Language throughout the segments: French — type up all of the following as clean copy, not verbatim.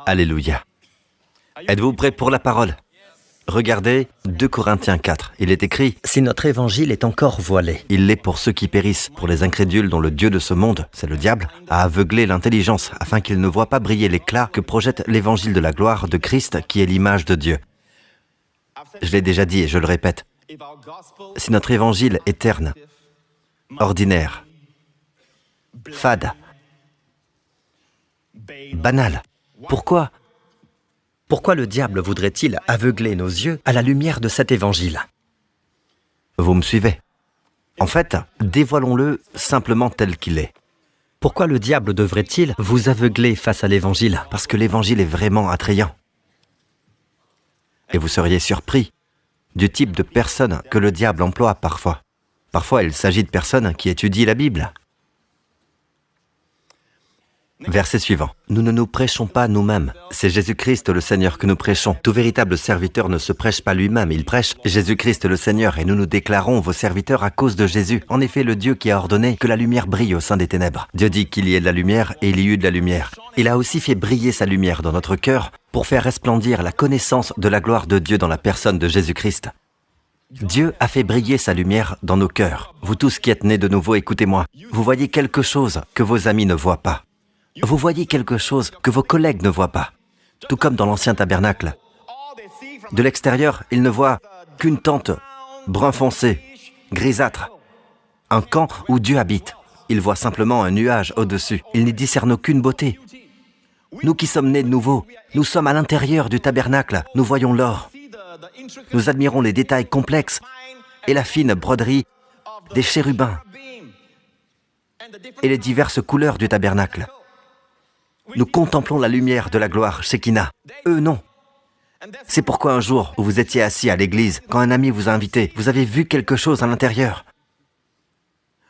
Alléluia. Êtes-vous prêts pour la parole? Regardez 2 Corinthiens 4. Il est écrit « Si notre évangile est encore voilé, Il l'est pour ceux qui périssent, pour les incrédules dont le Dieu de ce monde, c'est le diable, a aveuglé l'intelligence, afin qu'ils ne voient pas briller l'éclat que projette l'évangile de la gloire de Christ, qui est l'image de Dieu. » Je l'ai déjà dit et je le répète. Si notre évangile est terne, ordinaire, fade, banal, pourquoi le diable voudrait-il aveugler nos yeux à la lumière de cet évangile? Vous me suivez? En fait, dévoilons-le simplement tel qu'il est. Pourquoi le diable devrait-il vous aveugler face à l'évangile? Parce que l'évangile est vraiment attrayant. Et vous seriez surpris du type de personnes que le diable emploie parfois. Parfois, il s'agit de personnes qui étudient la Bible. Verset suivant. Nous ne nous prêchons pas nous-mêmes. C'est Jésus-Christ le Seigneur que nous prêchons. Tout véritable serviteur ne se prêche pas lui-même, il prêche Jésus-Christ le Seigneur et nous nous déclarons vos serviteurs à cause de Jésus. En effet, le Dieu qui a ordonné que la lumière brille au sein des ténèbres. Dieu dit qu'il y ait de la lumière et il y eut de la lumière. Il a aussi fait briller sa lumière dans notre cœur pour faire resplendir la connaissance de la gloire de Dieu dans la personne de Jésus-Christ. Dieu a fait briller sa lumière dans nos cœurs. Vous tous qui êtes nés de nouveau, écoutez-moi. Vous voyez quelque chose que vos amis ne voient pas. Vous voyez quelque chose que vos collègues ne voient pas. Tout comme dans l'ancien tabernacle. De l'extérieur, ils ne voient qu'une tente brun foncé, grisâtre. Un camp où Dieu habite. Ils voient simplement un nuage au-dessus. Ils n'y discernent aucune beauté. Nous qui sommes nés de nouveau, nous sommes à l'intérieur du tabernacle. Nous voyons l'or. Nous admirons les détails complexes et la fine broderie des chérubins et les diverses couleurs du tabernacle. Nous contemplons la lumière de la gloire, Shekinah. Eux, non. C'est pourquoi un jour, où vous étiez assis à l'église, quand un ami vous a invité, vous avez vu quelque chose à l'intérieur.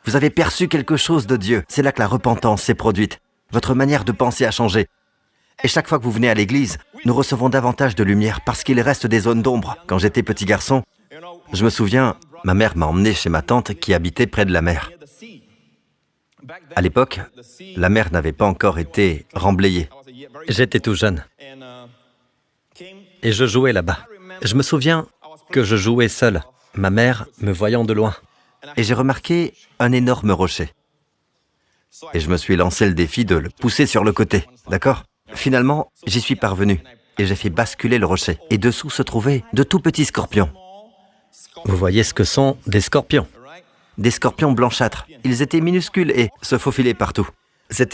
Vous avez perçu quelque chose de Dieu. C'est là que la repentance s'est produite. Votre manière de penser a changé. Et chaque fois que vous venez à l'église, nous recevons davantage de lumière parce qu'il reste des zones d'ombre. Quand j'étais petit garçon, je me souviens, ma mère m'a emmené chez ma tante qui habitait près de la mer. À l'époque, la mer n'avait pas encore été remblayée. J'étais tout jeune. Et je jouais là-bas. Je me souviens que je jouais seul, ma mère me voyant de loin. Et j'ai remarqué un énorme rocher. Et je me suis lancé le défi de le pousser sur le côté, d'accord? Finalement, j'y suis parvenu et j'ai fait basculer le rocher. Et dessous se trouvaient de tout petits scorpions. Vous voyez ce que sont des scorpions? Des scorpions blanchâtres. Ils étaient minuscules et se faufilaient partout.